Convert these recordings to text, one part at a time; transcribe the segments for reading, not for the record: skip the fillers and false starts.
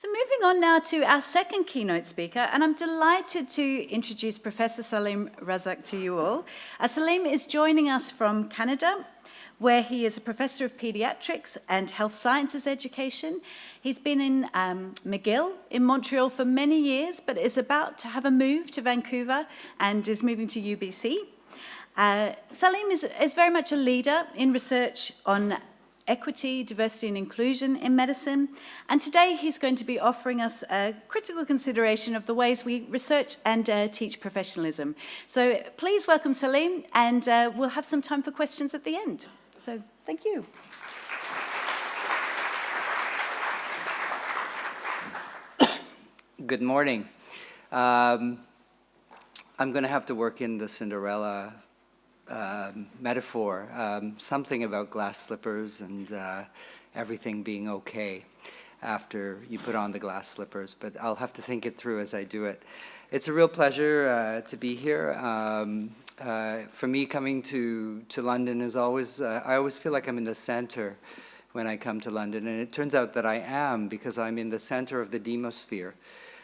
So moving on now to our second keynote speaker, and I'm delighted to introduce Professor Saleem Razack to you all. Saleem is joining us from Canada, where he is a professor of pediatrics and health sciences education. He's been in McGill in Montreal for many years, but is about to have a move to Vancouver and is moving to UBC. Saleem is very much a leader in research on equity, diversity and inclusion in medicine. And today he's going to be offering us a critical consideration of the ways we research and teach professionalism. So please welcome Saleem, and we'll have some time for questions at the end. So thank you. Good morning. I'm going to have to work in the Cinderella metaphor, something about glass slippers and everything being okay after you put on the glass slippers, but I'll have to think it through as I do it. It's a real pleasure to be here. For me, coming to London is always, I always feel like I'm in the center when I come to London, and it turns out that I am, because I'm in the center of the demosphere.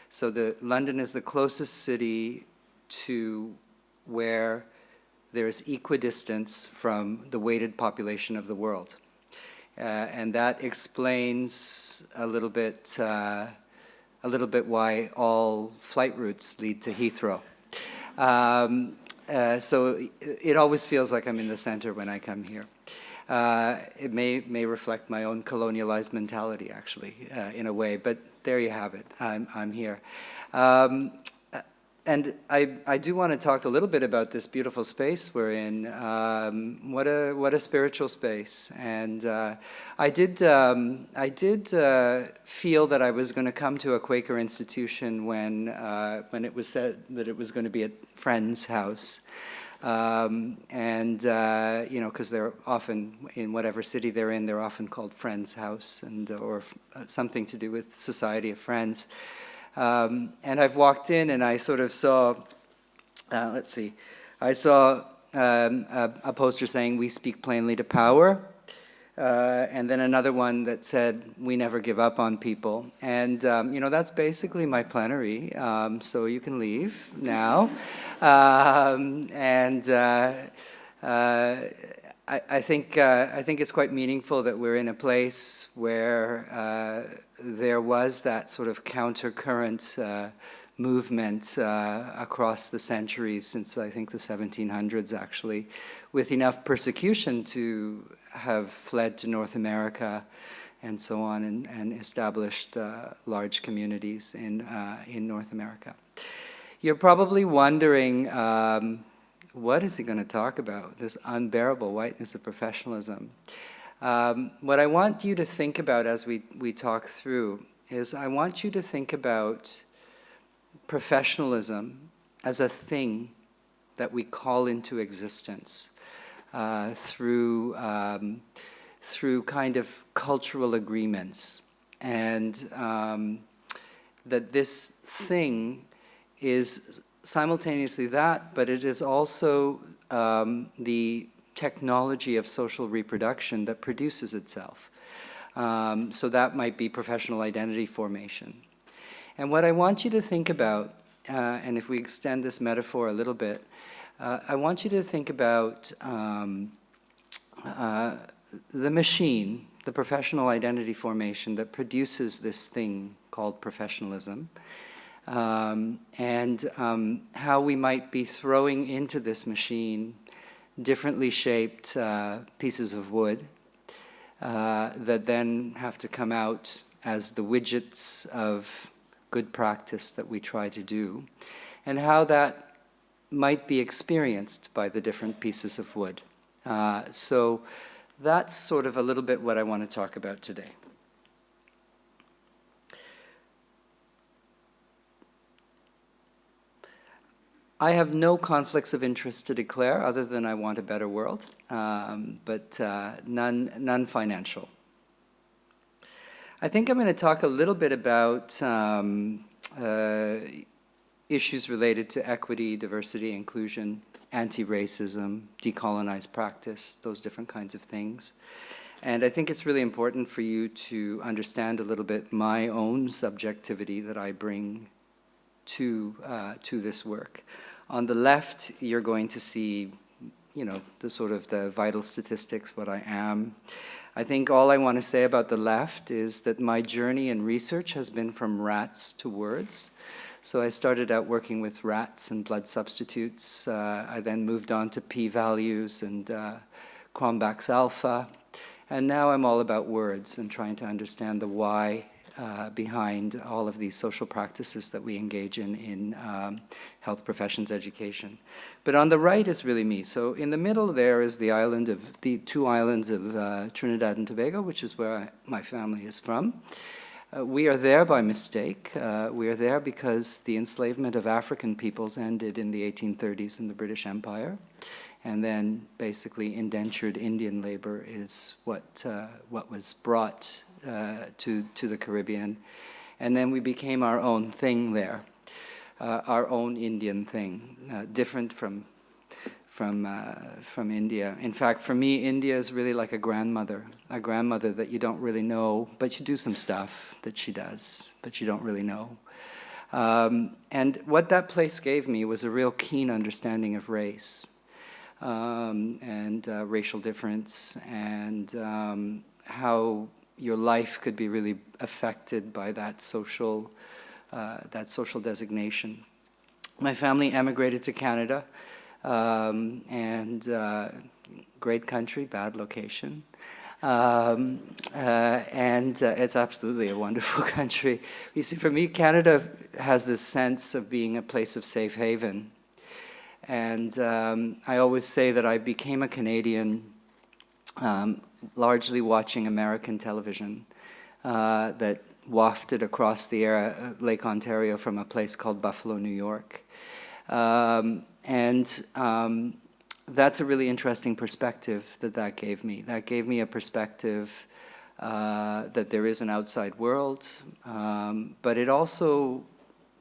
So London is the closest city to where there is equidistance from the weighted population of the world. And that explains a little bit why all flight routes lead to Heathrow. So it always feels like I'm in the center when I come here. It may reflect my own colonialized mentality, actually, in a way, but there you have it. I'm here. And I do want to talk a little bit about this beautiful space we're in. What a spiritual space. And I did feel that I was going to come to a Quaker institution when it was said that it was going to be a friend's house. You know, because they're often, in whatever city they're in, they're often called Friends House, or something to do with Society of Friends. And I've walked in and I sort of saw, let's see, I saw a poster saying, "We speak plainly to power," and then another one that said, "We never give up on people." And, you know, that's basically my plenary, so you can leave now. I think it's quite meaningful that we're in a place where there was that sort of countercurrent movement across the centuries, since I think the 1700s actually, with enough persecution to have fled to North America and so on, and established large communities in North America. You're probably wondering, what is he going to talk about, this unbearable whiteness of professionalism? What I want you to think about as we talk through is, I want you to think about professionalism as a thing that we call into existence through kind of cultural agreements, and that this thing is simultaneously that, but it is also the technology of social reproduction that produces itself. So that might be professional identity formation. And what I want you to think about, and if we extend this metaphor a little bit, I want you to think about the machine, the professional identity formation that produces this thing called professionalism, and how we might be throwing into this machine differently shaped pieces of wood that then have to come out as the widgets of good practice that we try to do, and how that might be experienced by the different pieces of wood. So that's sort of a little bit what I want to talk about today. I have no conflicts of interest to declare, other than I want a better world, but none financial. I think I'm going to talk a little bit about issues related to equity, diversity, inclusion, anti-racism, decolonized practice, those different kinds of things. And I think it's really important for you to understand a little bit my own subjectivity that I bring to this work. On the left, you're going to see, you know, the sort of the vital statistics, what I am. I think all I want to say about the left is that my journey in research has been from rats to words. So I started out working with rats and blood substitutes. I then moved on to p-values and Cronbach's alpha. And now I'm all about words and trying to understand the why behind all of these social practices that we engage in health professions education. But on the right is really me. So in the middle there is the two islands of Trinidad and Tobago, which is where my family is from. We are there by mistake. We are there because the enslavement of African peoples ended in the 1830s in the British Empire. And then basically indentured Indian labor is what was brought to the Caribbean. And then we became our own thing there, our own Indian thing, different from India. In fact, for me, India is really like a grandmother that you don't really know, but you do some stuff that she does, but you don't really know. And what that place gave me was a real keen understanding of race. And racial difference, and how your life could be really affected by that social designation. My family emigrated to Canada, and great country, bad location. And it's absolutely a wonderful country. You see, for me, Canada has this sense of being a place of safe haven. And I always say that I became a Canadian largely watching American television that wafted across the air, Lake Ontario from a place called Buffalo, New York. That's a really interesting perspective that gave me. That gave me a perspective that there is an outside world, but it also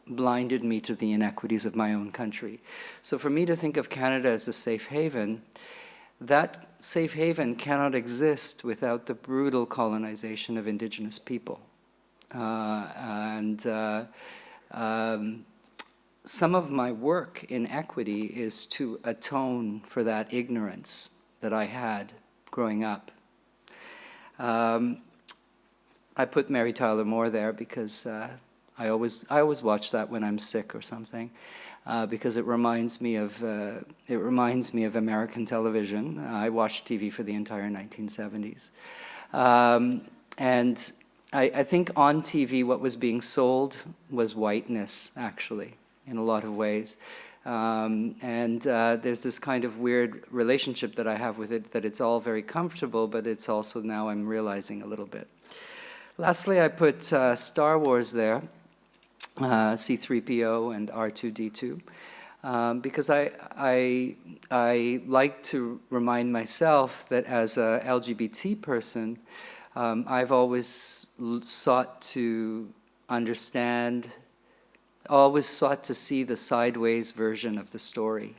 blinded me to the inequities of my own country. So for me to think of Canada as a safe haven, that safe haven cannot exist without the brutal colonization of Indigenous people. Some of my work in equity is to atone for that ignorance that I had growing up. I put Mary Tyler Moore there because I always watch that when I'm sick or something, because it reminds me of American television. I watched TV for the entire 1970s, and I think on TV what was being sold was whiteness, actually, in a lot of ways. There's this kind of weird relationship that I have with it, that it's all very comfortable, but it's also, now I'm realizing a little bit. Lastly, I put Star Wars there. C-3PO and R2-D2, because I like to remind myself that as a LGBT person, I've always sought to understand, always sought to see the sideways version of the story.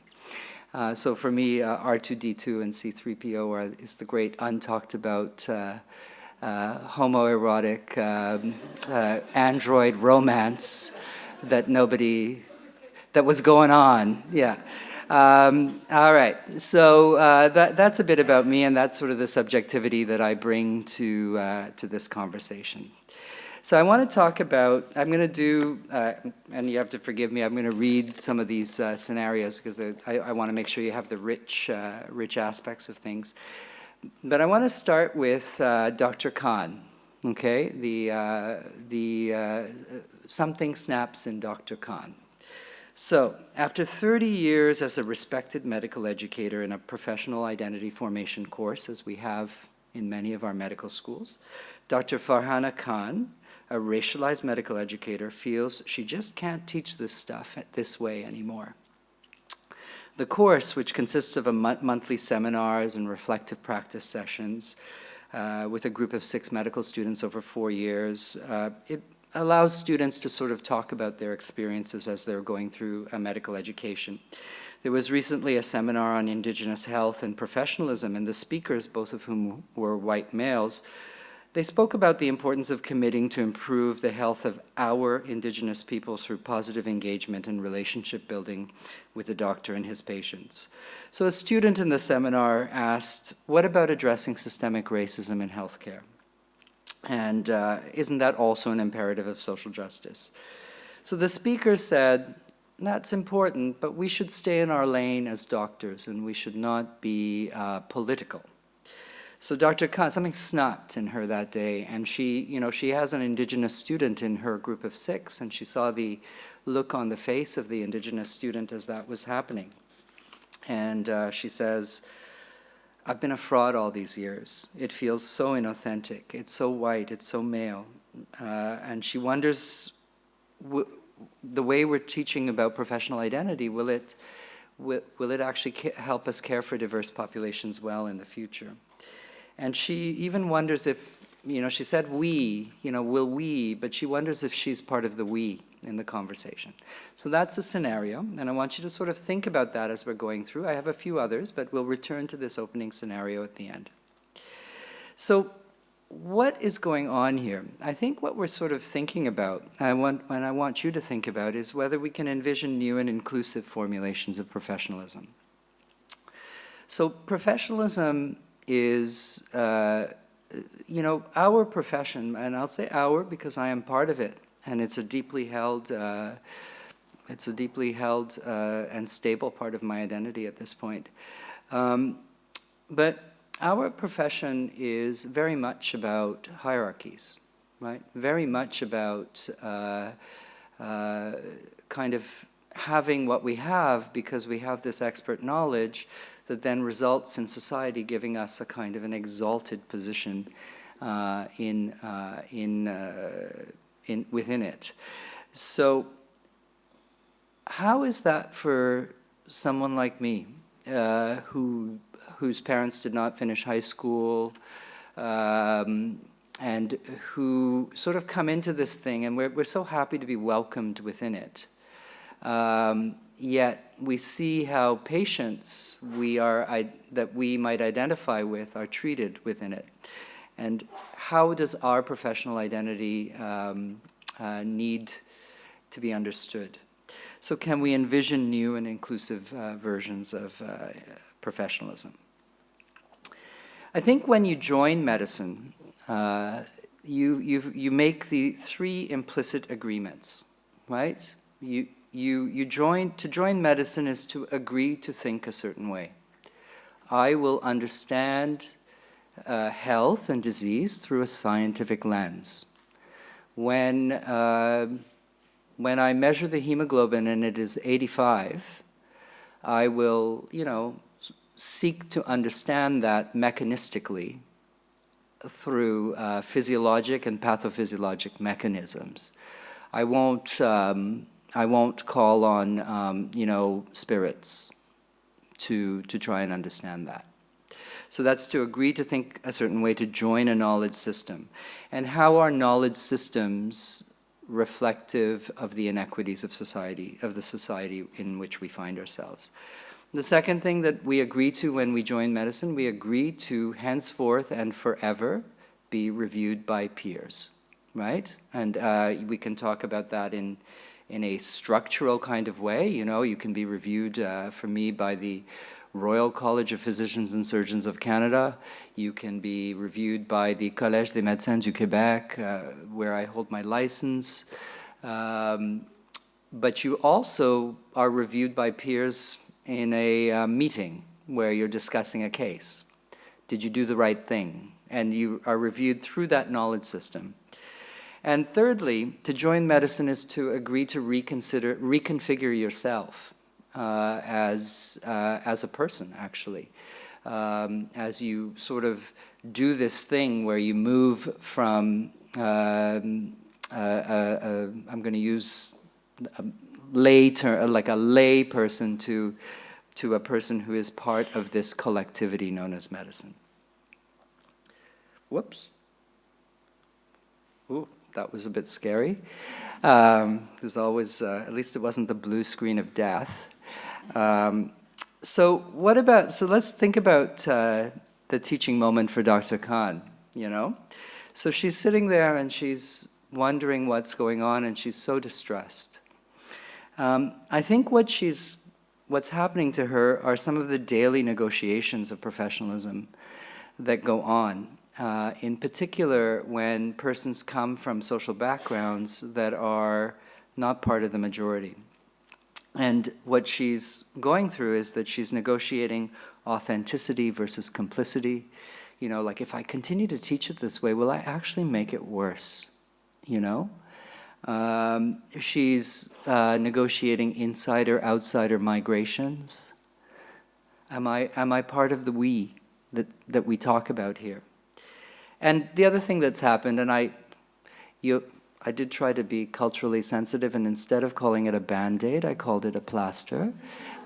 So for me, R2-D2 and C-3PO is the great untalked about homoerotic android romance that was going on, yeah. All right, so that's a bit about me, and that's sort of the subjectivity that I bring to this conversation. So I want to talk about, I'm going to do, and you have to forgive me, I'm going to read some of these scenarios because I want to make sure you have the rich aspects of things. But I want to start with Dr. Khan, okay? Something snaps in Dr. Khan. So, after 30 years as a respected medical educator in a professional identity formation course, as we have in many of our medical schools, Dr. Farhana Khan, a racialized medical educator, feels she just can't teach this stuff this way anymore. The course, which consists of monthly seminars and reflective practice sessions with a group of 6 medical students over 4 years, it allows students to sort of talk about their experiences as they're going through a medical education. There was recently a seminar on Indigenous health and professionalism, and the speakers, both of whom were white males, they spoke about the importance of committing to improve the health of our Indigenous people through positive engagement and relationship building with the doctor and his patients. So a student in the seminar asked, what about addressing systemic racism in healthcare? And isn't that also an imperative of social justice? So the speaker said, that's important, but we should stay in our lane as doctors, and we should not be political. So Dr. Khan, something snapped in her that day, and she has an Indigenous student in her group of 6, and she saw the look on the face of the Indigenous student as that was happening. And she says, I've been a fraud all these years. It feels so inauthentic. It's so white, it's so male. And she wonders, the way we're teaching about professional identity, will it actually help us care for diverse populations well in the future? And she even wonders if, she said we, will we, but she wonders if she's part of the we in the conversation. So that's a scenario, and I want you to sort of think about that as we're going through. I have a few others, but we'll return to this opening scenario at the end. So what is going on here? I think what we're sort of thinking about, and I want you to think about, is whether we can envision new and inclusive formulations of professionalism. So professionalism is, our profession, and I'll say our because I am part of it, and it's a deeply held and stable part of my identity at this point. But our profession is very much about hierarchies, right? Very much about kind of having what we have because we have this expert knowledge that then results in society giving us a kind of an exalted position within it. So how is that for someone like me, whose parents did not finish high school, and who sort of come into this thing, and we're so happy to be welcomed within it. Yet we see how patients that we might identify with are treated within it. And how does our professional identity need to be understood? So can we envision new and inclusive versions of professionalism? I think when you join medicine, you make the 3 implicit agreements, right? To join medicine is to agree to think a certain way. I will understand health and disease through a scientific lens. When I measure the hemoglobin and it is 85, I will, seek to understand that mechanistically through physiologic and pathophysiologic mechanisms. I won't call on, spirits to try and understand that. So that's to agree to think a certain way, to join a knowledge system. And how are knowledge systems reflective of the inequities of society, of the society in which we find ourselves? The second thing that we agree to when we join medicine, we agree to henceforth and forever be reviewed by peers, right? And we can talk about that in a structural kind of way. You can be reviewed, for me, by the Royal College of Physicians and Surgeons of Canada. You can be reviewed by the Collège des Médecins du Québec, where I hold my license. But you also are reviewed by peers in a meeting where you're discussing a case. Did you do the right thing? And you are reviewed through that knowledge system. And thirdly, to join medicine is to agree to reconfigure yourself as a person, actually. As you sort of do this thing where you move from, I'm going to use a lay term, like a lay person to a person who is part of this collectivity known as medicine. Whoops. Ooh. That was a bit scary. There's always, at least it wasn't the blue screen of death. So let's think about the teaching moment for Dr. Khan, you know? So she's sitting there and she's wondering what's going on, and she's so distressed. I think what's happening to her are some of the daily negotiations of professionalism that go on. In particular, when persons come from social backgrounds that are not part of the majority. And what she's going through is that she's negotiating authenticity versus complicity. You know, like, if I continue to teach it this way, will I actually make it worse? You know? She's negotiating insider-outsider migrations. Am I part of the we that we talk about here? And the other thing that's happened, and I did try to be culturally sensitive, and instead of calling it a Band-Aid, I called it a plaster.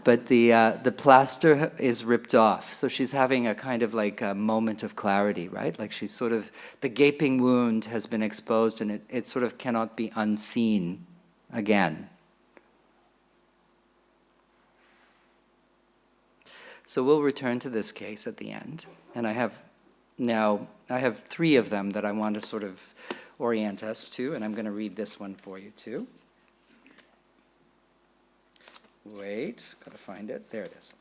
But the plaster is ripped off, so she's having a kind of like a moment of clarity, right? Like, she's sort of, the gaping wound has been exposed, and it sort of cannot be unseen again. So we'll return to this case at the end, and I have 3 of them that I want to sort of orient us to, and I'm going to read this one for you too. Wait, gotta find it. There it is.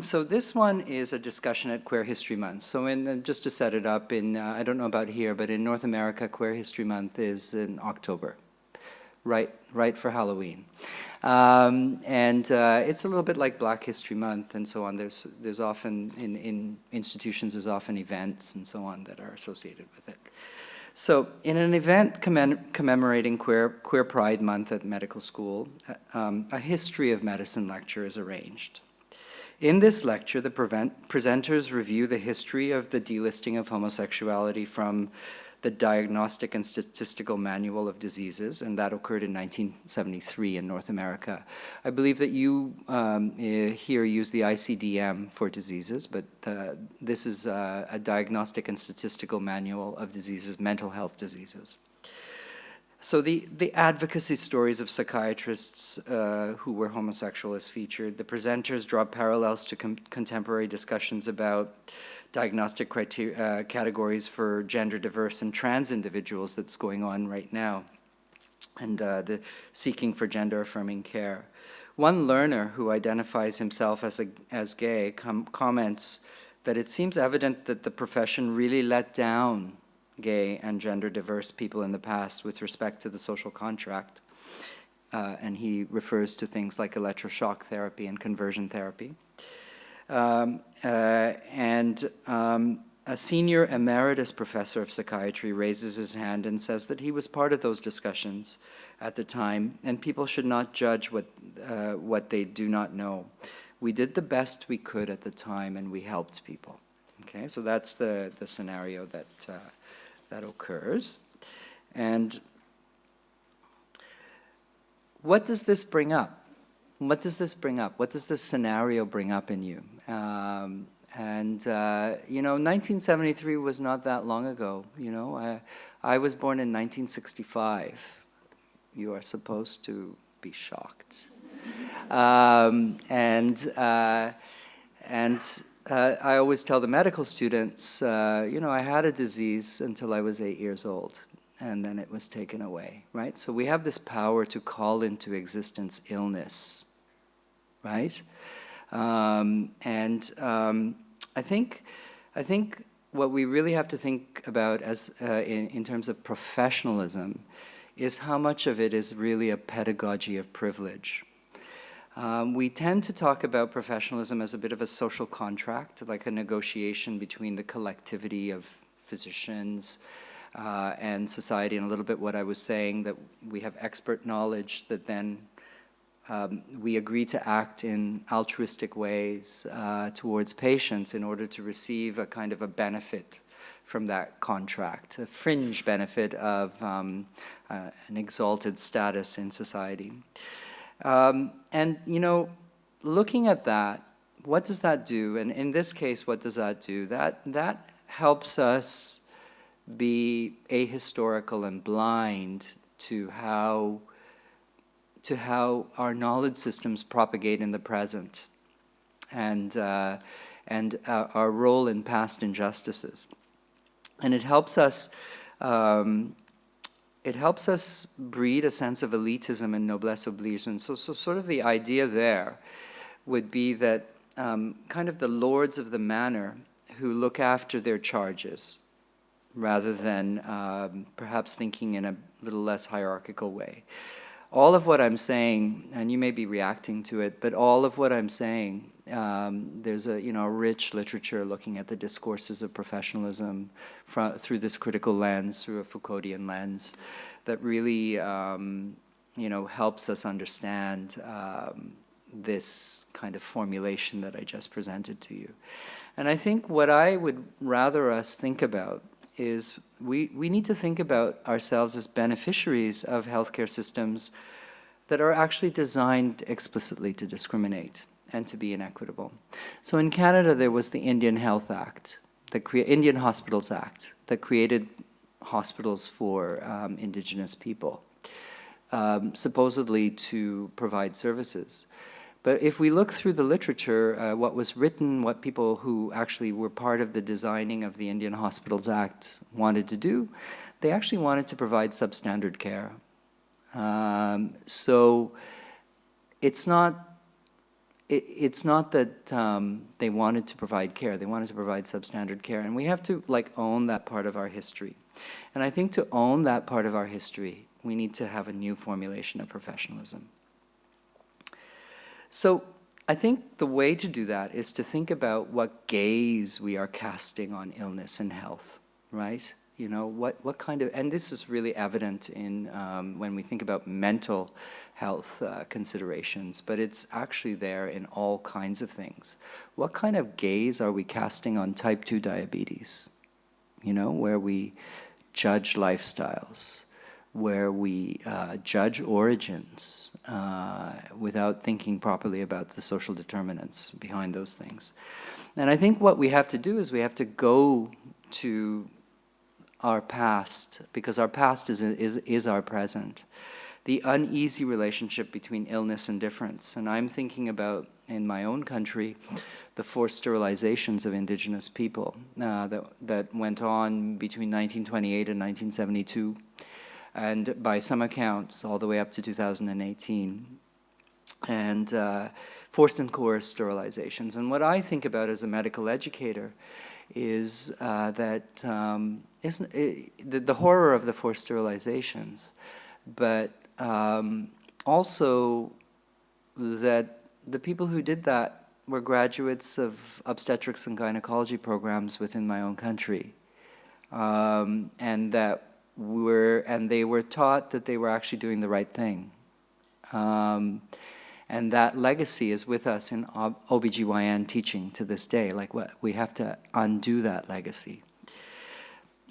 So this one is a discussion at Queer History Month. So just to set it up, I don't know about here, but in North America, Queer History Month is in October, right for Halloween. It's a little bit like Black History Month and so on. There's often, in institutions, there's often events and so on that are associated with it. So in an event commemorating Queer Pride Month at medical school, a history of medicine lecture is arranged. In this lecture, the presenters review the history of the delisting of homosexuality from the Diagnostic and Statistical Manual of Diseases, and that occurred in 1973 in North America. I believe that you here use the ICD-10 for diseases, but this is a Diagnostic and Statistical Manual of Diseases, mental health diseases. So the advocacy stories of psychiatrists who were homosexual is featured. The presenters draw parallels to contemporary discussions about diagnostic categories for gender diverse and trans individuals that's going on right now, and the seeking for gender affirming care. One learner who identifies himself as gay comments that it seems evident that the profession really let down gay and gender diverse people in the past with respect to the social contract. And he refers to things like electroshock therapy and conversion therapy. A senior emeritus professor of psychiatry raises his hand and says that he was part of those discussions at the time, and people should not judge what they do not know. We did the best we could at the time, and we helped people. Okay, so that's the scenario that occurs. And what does this bring up? What does this bring up? What does this scenario bring up in you? You know, 1973 was not that long ago. You know, I was born in 1965. You are supposed to be shocked. I always tell the medical students, you know, I had a disease until I was 8 years old, and then it was taken away, right? So we have this power to call into existence illness, right? I think what we really have to think about as in terms of professionalism is how much of it is really a pedagogy of privilege. We tend to talk about professionalism as a bit of a social contract, like a negotiation between the collectivity of physicians and society, and a little bit what I was saying, that we have expert knowledge that then we agree to act in altruistic ways towards patients in order to receive a kind of a benefit from that contract, a fringe benefit of an exalted status in society. And, you know, looking at that, what does that do? And in this case, what does that do? That helps us be ahistorical and blind to how to how our knowledge systems propagate in the present, and our role in past injustices. And it helps us breed a sense of elitism and noblesse oblige. And so sort of the idea there would be that kind of the lords of the manor who look after their charges, rather than perhaps thinking in a little less hierarchical way. All of what I'm saying, and you may be reacting to it, but all of what I'm saying, there's a rich literature looking at the discourses of professionalism through this critical lens, through a Foucauldian lens, that really helps us understand this kind of formulation that I just presented to you. And I think what I would rather us think about is we need to think about ourselves as beneficiaries of healthcare systems that are actually designed explicitly to discriminate and to be inequitable. So in Canada, there was the Indian Health Act, Indian Hospitals Act, that created hospitals for Indigenous people, supposedly to provide services. But if we look through the literature, what was written, what people who actually were part of the designing of the Indian Hospitals Act wanted to do, they actually wanted to provide substandard care. So it's not that they wanted to provide care, they wanted to provide substandard care. And we have to own that part of our history. And I think to own that part of our history, we need to have a new formulation of professionalism. So I think the way to do that is to think about what gaze we are casting on illness and health, right? What kind of, and this is really evident in when we think about mental health considerations, but it's actually there in all kinds of things. What kind of gaze are we casting on type 2 diabetes? Where we judge lifestyles, where we judge origins without thinking properly about the social determinants behind those things. And I think what we have to do is we have to go to our past, because our past is our present. The uneasy relationship between illness and difference. And I'm thinking about, in my own country, the forced sterilizations of Indigenous people that went on between 1928 and 1972. And by some accounts, all the way up to 2018, and forced and coerced sterilizations. And what I think about as a medical educator is that the horror of the forced sterilizations, but also that the people who did that were graduates of obstetrics and gynecology programs within my own country, and they were taught that they were actually doing the right thing. And that legacy is with us in OBGYN teaching to this day. We have to undo that legacy.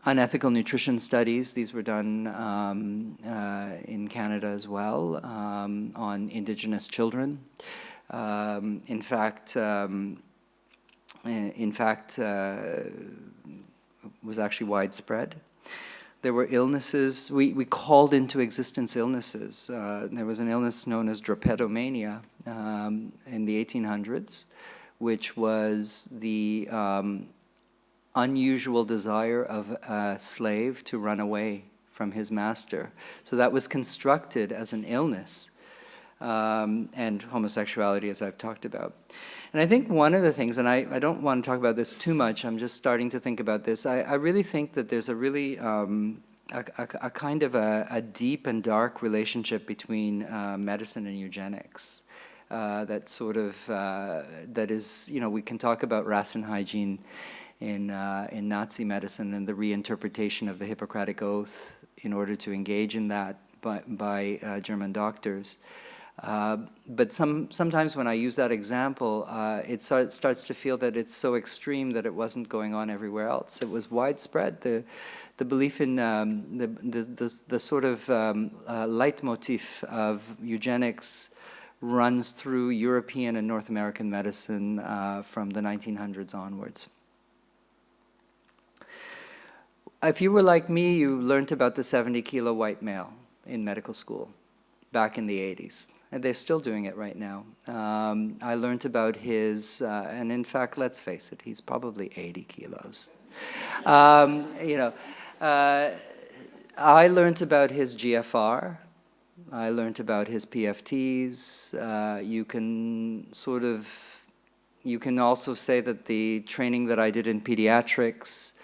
Unethical nutrition studies, these were done in Canada as well, on Indigenous children. In fact, was actually widespread. There were illnesses, we called into existence illnesses. There was an illness known as drapetomania in the 1800s, which was the unusual desire of a slave to run away from his master. So that was constructed as an illness, and homosexuality, as I've talked about. And I think one of the things, and I don't want to talk about this too much, I'm just starting to think about this, I really think that there's a really, a kind of a deep and dark relationship between medicine and eugenics. That sort of, that is, we can talk about Rassen hygiene in Nazi medicine and the reinterpretation of the Hippocratic Oath in order to engage in that by German doctors. But sometimes when I use that example, it starts to feel that it's so extreme that it wasn't going on everywhere else. It was widespread. The belief in the sort of leitmotif of eugenics runs through European and North American medicine from the 1900s onwards. If you were like me, you learned about the 70-kilo white male in medical school. back in the 80s. And they're still doing it right now. I learned about his, and in fact, let's face it, he's probably 80 kilos. You know, I learned about his GFR. I learned about his PFTs. You can also say that the training that I did in pediatrics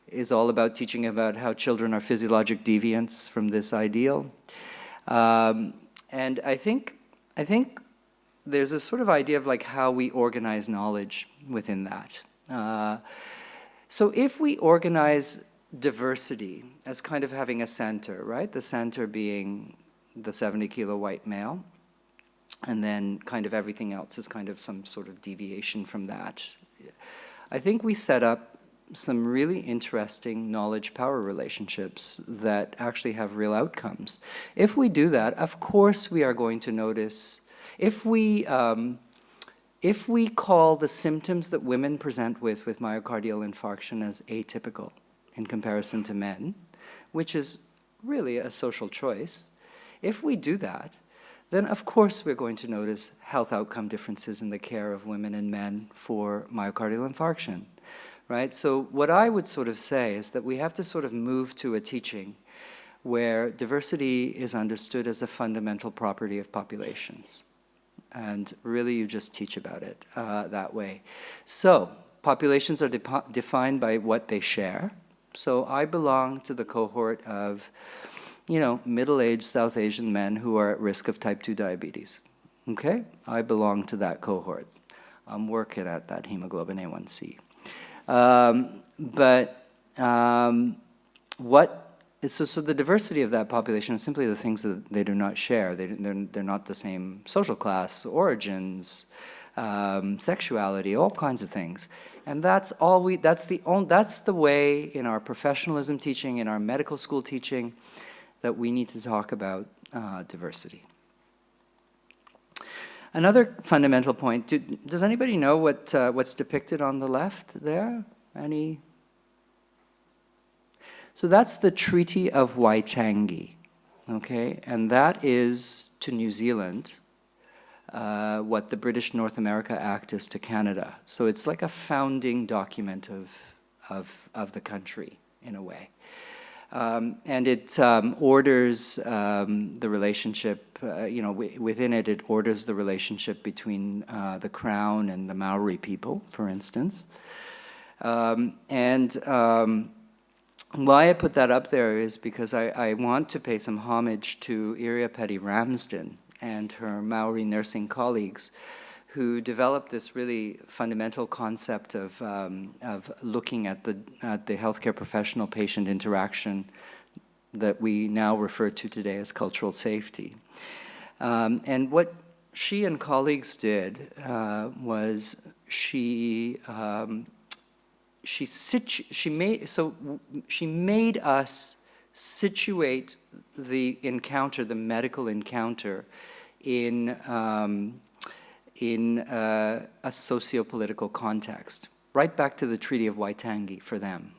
is all about teaching about how children are physiologic deviants from this ideal. And I think there's a sort of idea of like how we organize knowledge within that. So if we organize diversity as kind of having a center, right? The center being the 70-kilo white male, and then kind of everything else is kind of some sort of deviation from that. I think we set up some really interesting knowledge-power relationships that actually have real outcomes. If we do that, of course we are going to notice, if we call the symptoms that women present with myocardial infarction as atypical in comparison to men, which is really a social choice, if we do that, then of course we're going to notice health outcome differences in the care of women and men for myocardial infarction, right? So what I would sort of say is that we have to sort of move to a teaching where diversity is understood as a fundamental property of populations. And really you just teach about it that way. So populations are defined by what they share. So I belong to the cohort of, you know, middle-aged South Asian men who are at risk of type 2 diabetes. Okay? I belong to that cohort. I'm working at that hemoglobin A1C. So the diversity of that population is simply the things that they do not share. They're not the same social class, origins, sexuality, all kinds of things. And that's the way in our professionalism teaching, in our medical school teaching, that we need to talk about diversity. Another fundamental point, does anybody know what's depicted on the left there? Any? So that's the Treaty of Waitangi, okay? And that is to New Zealand what the British North America Act is to Canada. So it's like a founding document of the country, in a way. And it orders the relationship, you know, within it, it orders the relationship between the Crown and the Maori people, for instance. Why I put that up there is because I want to pay some homage to Iriapeti Ramsden and her Maori nursing colleagues who developed this really fundamental concept of looking at the healthcare professional-patient interaction that we now refer to today as cultural safety. And what she and colleagues did was she made us situate the encounter, the medical encounter, in a socio-political context, right back to the Treaty of Waitangi for them.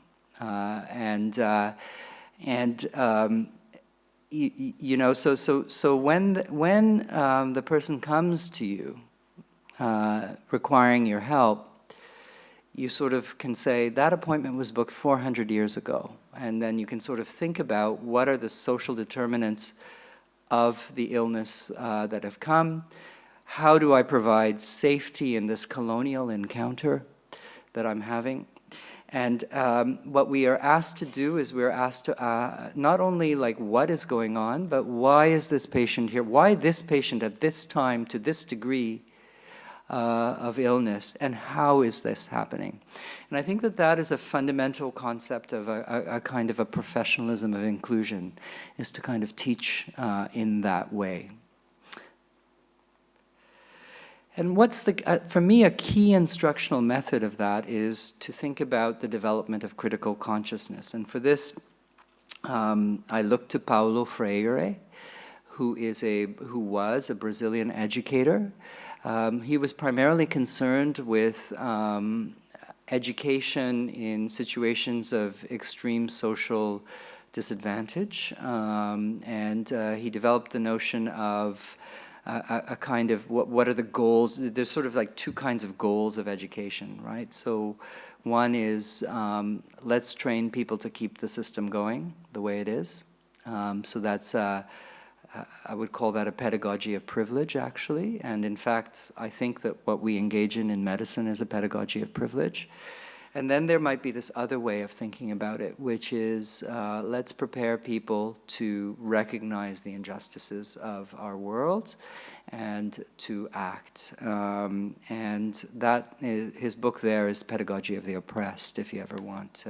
You know, so when the person comes to you requiring your help, you sort of can say, that appointment was booked 400 years ago. And then you can sort of think about what are the social determinants of the illness that have come. How do I provide safety in this colonial encounter that I'm having? And what we are asked to do is we're asked to not only like what is going on, but why is this patient here? Why this patient at this time to this degree of illness, and how is this happening? And I think that that is a fundamental concept of a kind of a professionalism of inclusion, is to kind of teach in that way. And what's for me, a key instructional method of that is to think about the development of critical consciousness. And for this, I look to Paulo Freire, who was a Brazilian educator. He was primarily concerned with education in situations of extreme social disadvantage, and he developed the notion of a kind of what are the goals. There's sort of like two kinds of goals of education, right? So one is let's train people to keep the system going the way it is. So that's I would call that a pedagogy of privilege, actually. And in fact, I think that what we engage in medicine is a pedagogy of privilege. And then there might be this other way of thinking about it, which is let's prepare people to recognize the injustices of our world and to act. And that his book there is Pedagogy of the Oppressed, if you ever want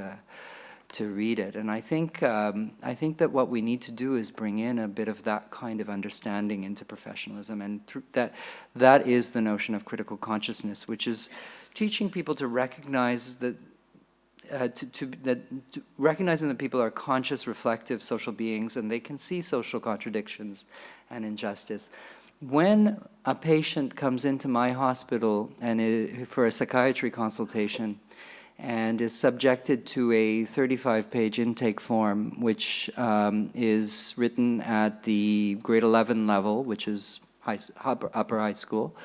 to read it. And I think that what we need to do is bring in a bit of that kind of understanding into professionalism, and that is the notion of critical consciousness, which is teaching people to recognize that recognizing that people are conscious, reflective social beings, and they can see social contradictions and injustice. When a patient comes into my hospital and for a psychiatry consultation and is subjected to a 35-page intake form, which is written at the grade 11 level, which is upper high school,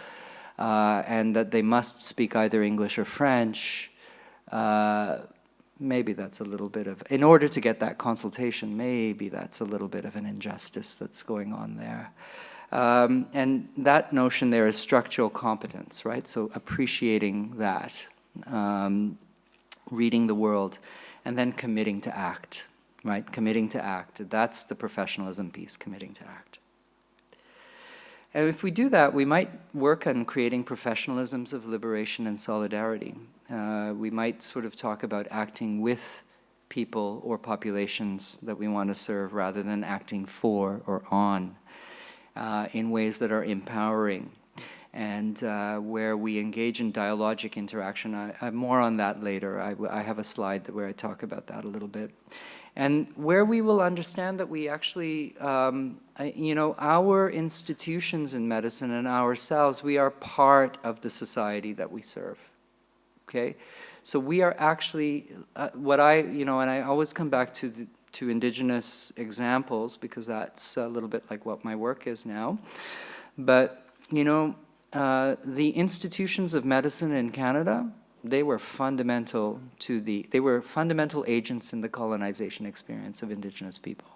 and that they must speak either English or French, maybe that's a little bit of, in order to get that consultation, maybe that's a little bit of an injustice that's going on there. And that notion there is structural competence, right? So appreciating that, reading the world, and then committing to act, right? Committing to act. That's the professionalism piece, committing to act. And if we do that, we might work on creating professionalisms of liberation and solidarity. We might sort of talk about acting with people or populations that we want to serve rather than acting for or on in ways that are empowering and where we engage in dialogic interaction. I'm more on that later. I have a slide where I talk about that a little bit. And where we will understand that we actually, you know, our institutions in medicine and ourselves, we are part of the society that we serve, okay? So we are actually, you know, and I always come back to indigenous examples because that's a little bit like what my work is now. But, you know, the institutions of medicine in Canada, they were fundamental they were fundamental agents in the colonization experience of Indigenous people.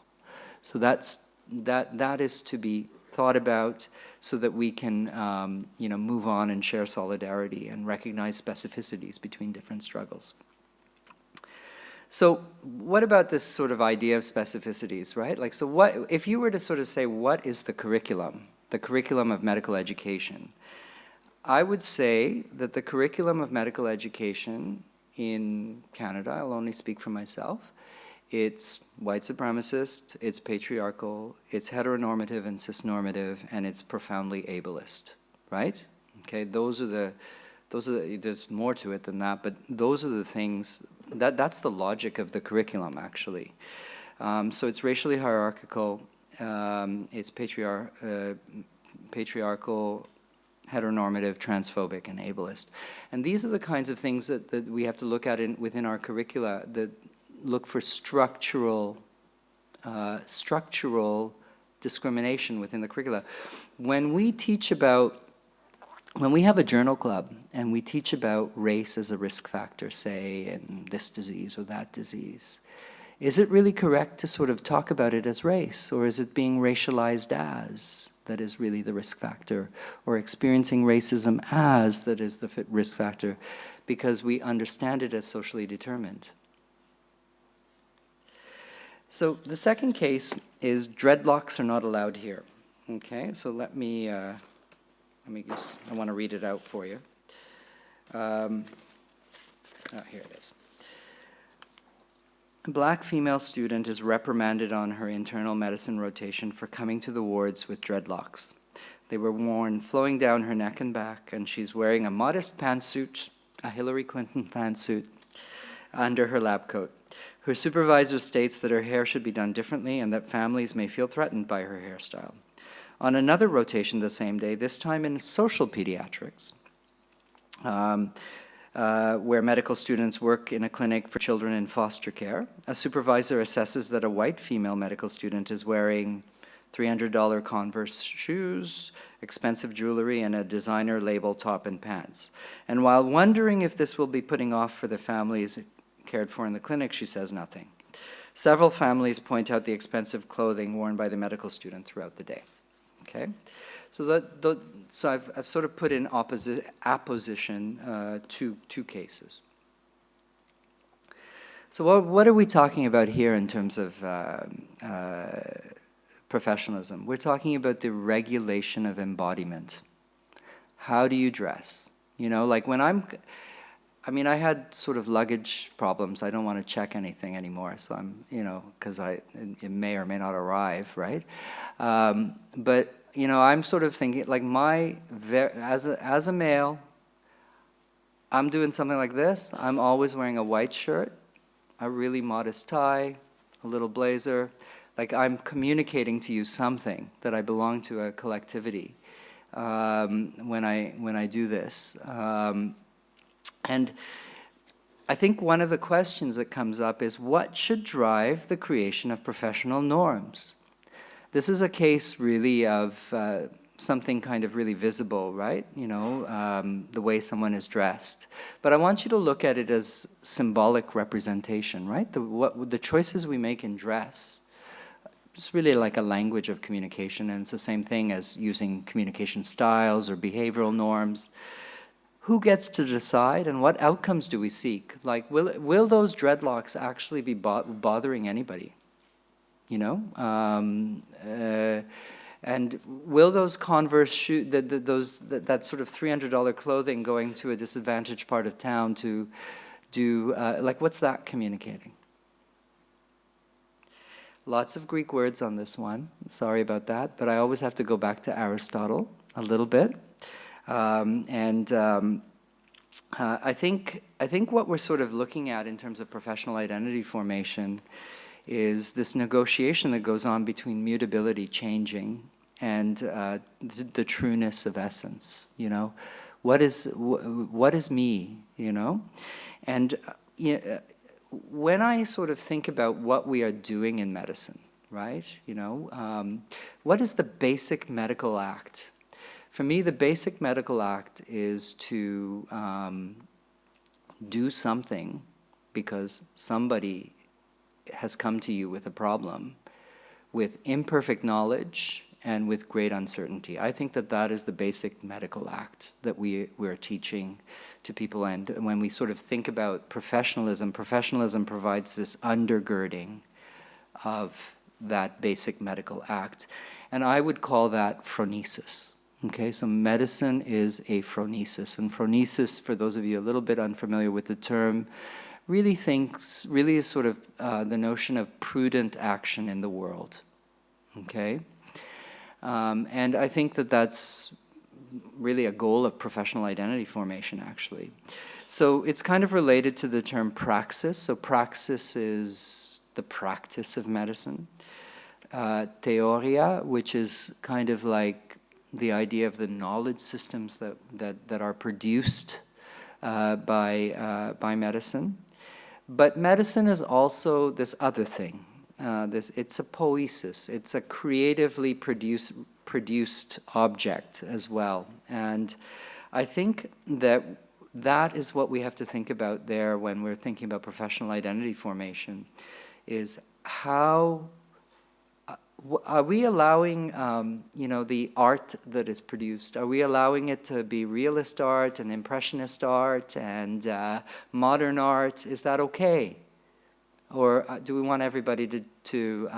So that is to be thought about so that we can, you know, move on and share solidarity and recognize specificities between different struggles. So what about this sort of idea of specificities, right? Like, so what, if you were to sort of say, what is the curriculum of medical education? I would say that the curriculum of medical education in Canada, I'll only speak for myself, it's white supremacist, it's patriarchal, it's heteronormative and cisnormative, and it's profoundly ableist, right? Okay, there's more to it than that, but those are the things, that's the logic of the curriculum, actually. So it's racially hierarchical, it's patriarchal, heteronormative, transphobic, and ableist. And these are the kinds of things that we have to look at within our curricula that look for structural discrimination within the curricula. When we have a journal club and we teach about race as a risk factor, say, in this disease or that disease, is it really correct to sort of talk about it as race, or is it being racialized as that is really the risk factor, or experiencing racism as that is the risk factor, because we understand it as socially determined? So the second case is dreadlocks are not allowed here. Okay, so I want to read it out for you. Here it is. A black female student is reprimanded on her internal medicine rotation for coming to the wards with dreadlocks. They were worn flowing down her neck and back, and she's wearing a modest pantsuit, a Hillary Clinton pantsuit, under her lab coat. Her supervisor states that her hair should be done differently and that families may feel threatened by her hairstyle. On another rotation the same day, this time in social pediatrics, where medical students work in a clinic for children in foster care. A supervisor assesses that a white female medical student is wearing $300 Converse shoes, expensive jewelry, and a designer label top and pants. And while wondering if this will be putting off for the families cared for in the clinic, she says nothing. Several families point out the expensive clothing worn by the medical student throughout the day. Okay, so so I've sort of put in apposition two cases. So what are we talking about here in terms of professionalism? We're talking about the regulation of embodiment. How do you dress? You know, like when I mean, I had sort of luggage problems. I don't want to check anything anymore, so I'm, you know, because it may or may not arrive, right? But, you know, I'm sort of thinking, like as a male, I'm doing something like this. I'm always wearing a white shirt, a really modest tie, a little blazer. Like I'm communicating to you something, that I belong to a collectivity when I do this. And I think one of the questions that comes up is, what should drive the creation of professional norms? This is a case really of something kind of really visible, right? You know, the way someone is dressed. But I want you to look at it as symbolic representation, right? The choices we make in dress. It's really like a language of communication, and it's the same thing as using communication styles or behavioral norms. Who gets to decide, and what outcomes do we seek? Like, will those dreadlocks actually be bothering anybody? You know, and will those Converse shoes, that sort of $300 clothing going to a disadvantaged part of town to do, like, what's that communicating? Lots of Greek words on this one. Sorry about that, but I always have to go back to Aristotle a little bit. I think what we're sort of looking at in terms of professional identity formation is this negotiation that goes on between mutability, changing, and the trueness of essence. You know, what is me? You know, and when I sort of think about what we are doing in medicine, right? You know, what is the basic medical act? For me, the basic medical act is to do something because somebody has come to you with a problem, with imperfect knowledge and with great uncertainty. I think that that is the basic medical act that we're teaching to people. And when we sort of think about professionalism, professionalism provides this undergirding of that basic medical act. And I would call that phronesis. Okay, so medicine is a phronesis. And phronesis, for those of you a little bit unfamiliar with the term, really is sort of the notion of prudent action in the world. Okay? And I think that that's really a goal of professional identity formation, actually. So it's kind of related to the term praxis. So praxis is the practice of medicine. Theoria, which is kind of like the idea of the knowledge systems that are produced by medicine. But medicine is also this other thing. It's a poiesis. It's a creatively produced object as well. And I think that is what we have to think about there when we're thinking about professional identity formation, is how are we allowing, you know, the art that is produced, are we allowing it to be realist art and impressionist art and modern art? Is that okay? Or do we want everybody to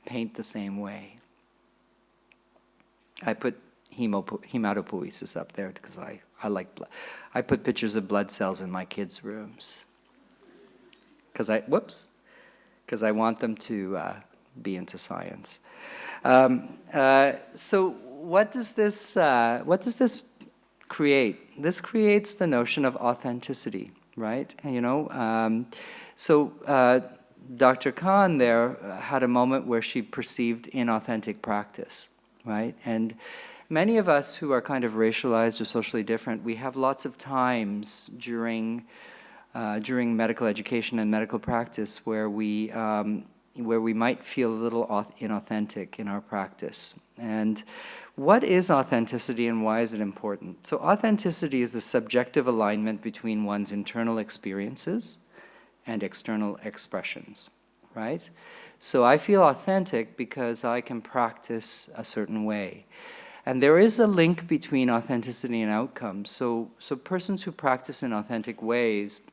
paint the same way? I put hematopoiesis up there because I like blood. I put pictures of blood cells in my kids' rooms because I want them to be into science. So what does this create? This creates the notion of authenticity, right? You know, so Dr. Khan there had a moment where she perceived inauthentic practice, right? And Many of us who are kind of racialized or socially different, we have lots of times during medical education and medical practice where we might feel a little inauthentic in our practice. And what is authenticity and why is it important? So authenticity is the subjective alignment between one's internal experiences and external expressions, right? So I feel authentic because I can practice a certain way. And there is a link between authenticity and outcomes. So persons who practice in authentic ways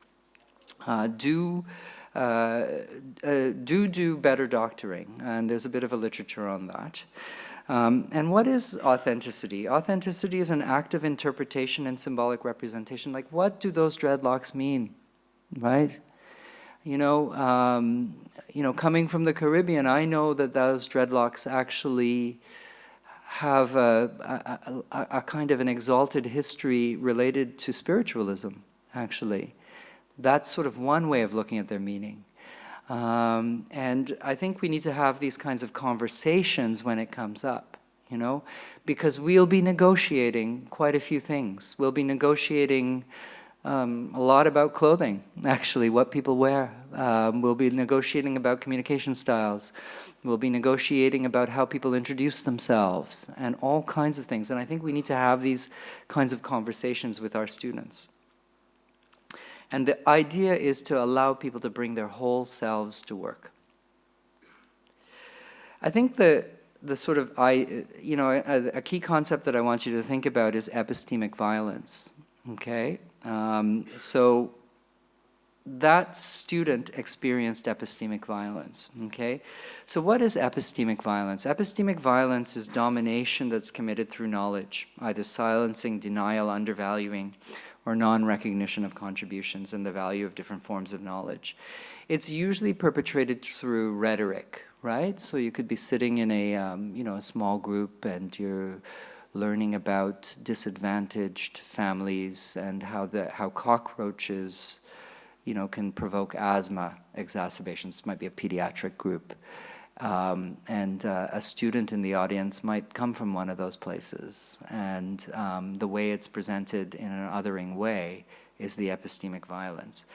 do better doctoring, and there's a bit of a literature on that. And what is authenticity? Authenticity is an active interpretation and symbolic representation. Like, what do those dreadlocks mean, right? Coming from the Caribbean, I know that those dreadlocks actually have a kind of an exalted history related to spiritualism, actually. That's sort of one way of looking at their meaning. And I think we need to have these kinds of conversations when it comes up, because we'll be negotiating quite a few things. We'll be negotiating a lot about clothing, actually, what people wear. We'll be negotiating about communication styles. We'll be negotiating about how people introduce themselves and all kinds of things. And I think we need to have these kinds of conversations with our students. And the idea is to allow people to bring their whole selves to work. I think the sort of, a key concept that I want you to think about is epistemic violence, okay? So that student experienced epistemic violence, okay? So what is epistemic violence? Epistemic violence is domination that's committed through knowledge, either silencing, denial, undervaluing, or non-recognition of contributions and the value of different forms of knowledge. It's usually perpetrated through rhetoric, right? So you could be sitting in a small group and you're learning about disadvantaged families and how cockroaches, can provoke asthma exacerbations. It might be a pediatric group. And a student in the audience might come from one of those places. And the way it's presented in an othering way is the epistemic violence.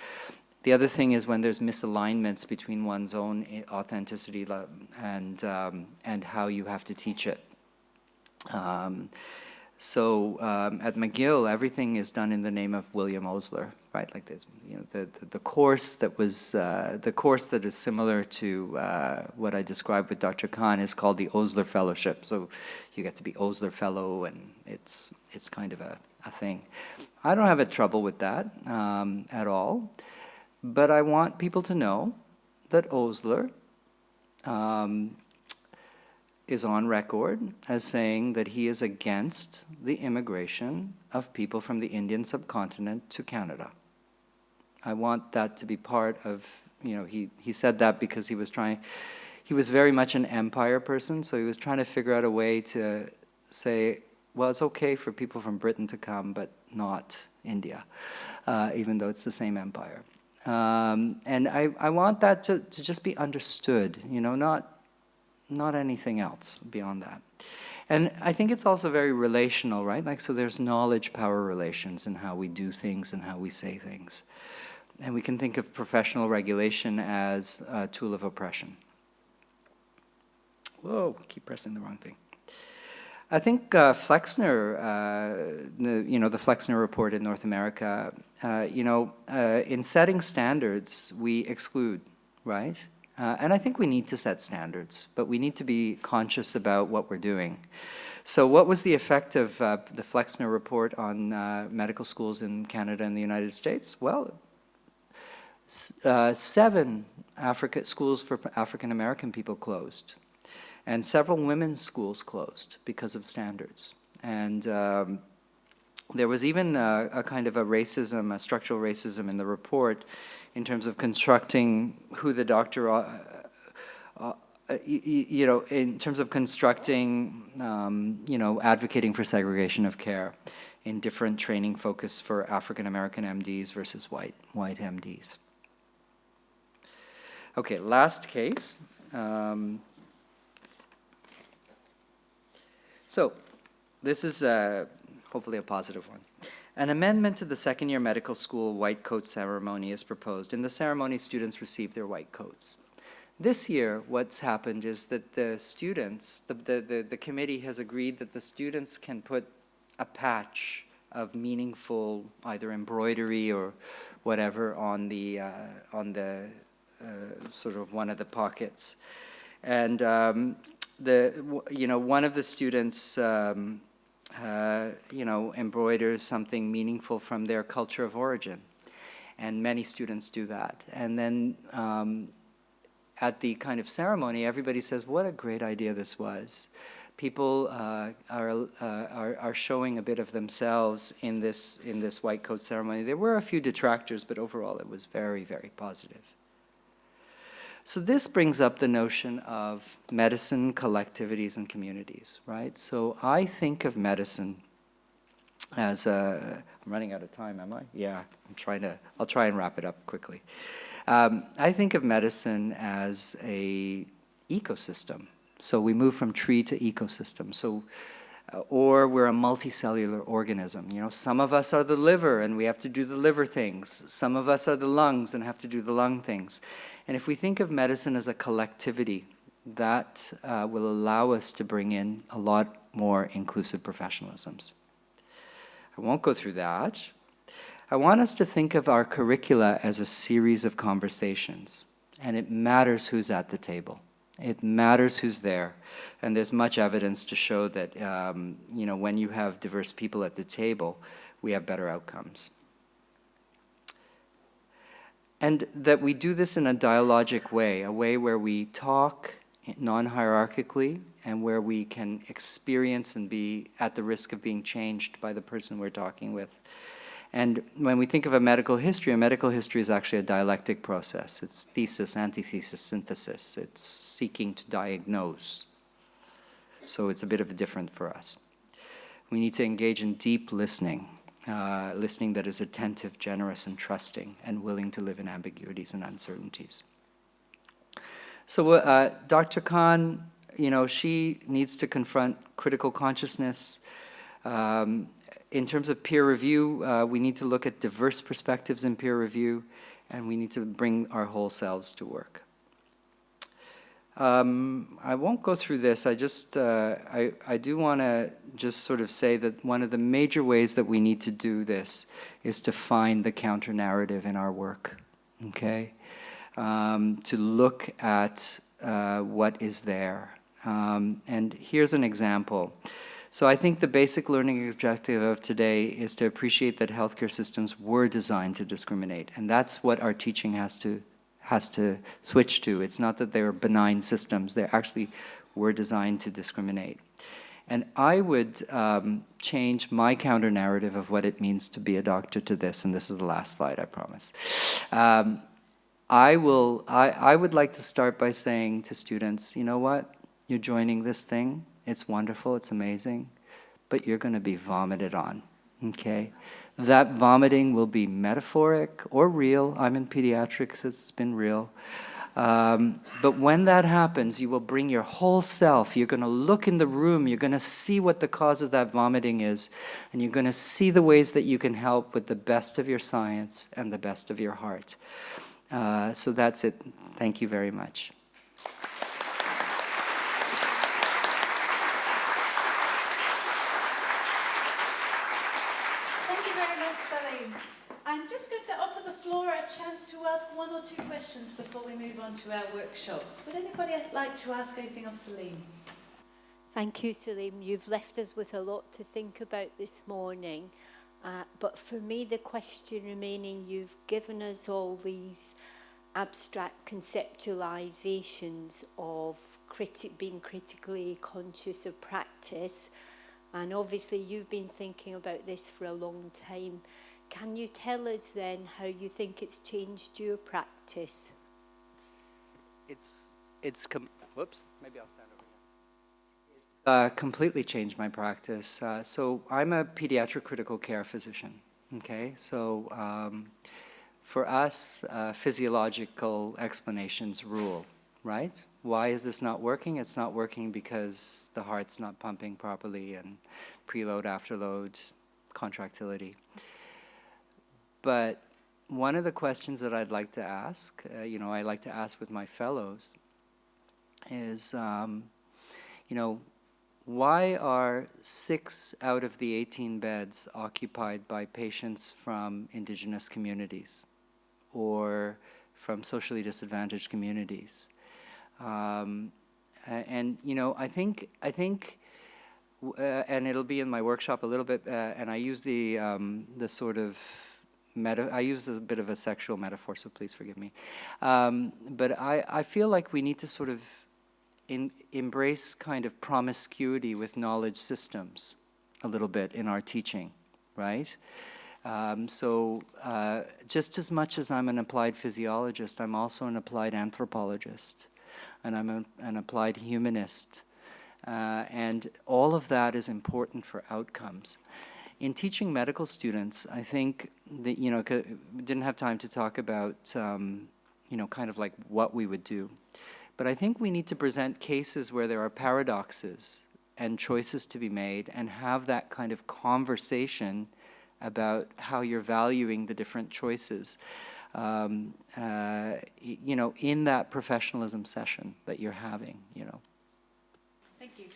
The other thing is when there's misalignments between one's own authenticity and how you have to teach it. So at McGill, everything is done in the name of William Osler, right? Like this, the course that was the course that is similar to what I described with Dr. Khan is called the Osler Fellowship. So you get to be Osler Fellow, and it's kind of a thing. I don't have a trouble with that at all, but I want people to know that Osler is on record as saying that he is against the immigration of people from the Indian subcontinent to Canada. I want that to be part of, he said that because he was very much an empire person, so he was trying to figure out a way to say, well, it's okay for people from Britain to come, but not India, even though it's the same empire. And I want that to just be understood, not anything else beyond that. And I think it's also very relational, right? Like, so there's knowledge-power relations in how we do things and how we say things. And we can think of professional regulation as a tool of oppression. Whoa, keep pressing the wrong thing. I think Flexner, the Flexner report in North America, in setting standards, we exclude, right? And I think we need to set standards, but we need to be conscious about what we're doing. So what was the effect of the Flexner report on medical schools in Canada and the United States? Well, 7 schools for African American people closed, and several women's schools closed because of standards. And there was even a kind of a structural racism in the report in terms of constructing who the doctor, in terms of constructing, advocating for segregation of care in different training focus for African American MDs versus white MDs. Okay, last case. So This is hopefully a positive one. An amendment to the second-year medical school white coat ceremony is proposed. In the ceremony, students receive their white coats. This year, what's happened is that the students, the committee has agreed that the students can put a patch of meaningful either embroidery or whatever on the sort of one of the pockets. And one of the students embroiders something meaningful from their culture of origin. And many students do that. And then at the kind of ceremony, everybody says, what a great idea this was. People are showing a bit of themselves in this white coat ceremony. There were a few detractors, but overall it was very, very positive. So this brings up the notion of medicine, collectivities, and communities, right? So I think of medicine as I'm running out of time, am I? Yeah, I'll try and wrap it up quickly. I think of medicine as a ecosystem. So we move from tree to ecosystem. So, or we're a multicellular organism. You know, some of us are the liver and we have to do the liver things. Some of us are the lungs and have to do the lung things. And if we think of medicine as a collectivity, that will allow us to bring in a lot more inclusive professionalisms. I won't go through that. I want us to think of our curricula as a series of conversations, and it matters who's at the table. It matters who's there, and there's much evidence to show that when you have diverse people at the table, we have better outcomes. And that we do this in a dialogic way, a way where we talk non-hierarchically and where we can experience and be at the risk of being changed by the person we're talking with. And when we think of a medical history is actually a dialectic process. It's thesis, antithesis, synthesis. It's seeking to diagnose. So it's a bit of a different for us. We need to engage in deep listening. Listening that is attentive, generous, and trusting, and willing to live in ambiguities and uncertainties. So Dr. Khan, she needs to confront critical consciousness. In terms of peer review, we need to look at diverse perspectives in peer review, and we need to bring our whole selves to work. I won't go through this. I do want to just sort of say that one of the major ways that we need to do this is to find the counter-narrative in our work, okay? To look at what is there. And here's an example. So I think the basic learning objective of today is to appreciate that healthcare systems were designed to discriminate, and that's what our teaching has to switch to. It's not that they're benign systems, they actually were designed to discriminate. And I would change my counter-narrative of what it means to be a doctor to this, and this is the last slide, I promise. I would like to start by saying to students, you know what? You're joining this thing, it's wonderful, it's amazing, but you're gonna be vomited on, okay? That vomiting will be metaphoric or real. I'm in pediatrics, it's been real. But when that happens, you will bring your whole self. You're going to look in the room. You're going to see what the cause of that vomiting is. And you're going to see the ways that you can help with the best of your science and the best of your heart. So that's it. Thank you very much. Saleem. I'm just going to offer the floor a chance to ask one or two questions before we move on to our workshops. Would anybody like to ask anything of Saleem? Thank you, Saleem. You've left us with a lot to think about this morning. But for me, the question remaining, you've given us all these abstract conceptualizations of being critically conscious of practice. And obviously you've been thinking about this for a long time. Can you tell us then how you think it's changed your practice? Whoops, maybe I'll stand over here. It's completely changed my practice. So I'm a pediatric critical care physician, okay? So for us, physiological explanations rule. right? Why is this not working? It's not working because the heart's not pumping properly and preload, afterload, contractility. But one of the questions that I'd like to ask, I like to ask with my fellows is, why are 6 out of the 18 beds occupied by patients from Indigenous communities or from socially disadvantaged communities? I think, and it'll be in my workshop a little bit, and I use the sort of I use a bit of a sexual metaphor, so please forgive me. But I feel like we need to sort of embrace kind of promiscuity with knowledge systems a little bit in our teaching, right? Just as much as I'm an applied physiologist, I'm also an applied anthropologist, and I'm an applied humanist. And all of that is important for outcomes. In teaching medical students, I think that, we didn't have time to talk about, kind of like what we would do. But I think we need to present cases where there are paradoxes and choices to be made and have that kind of conversation about how you're valuing the different choices, in that professionalism session that you're having, Thank you.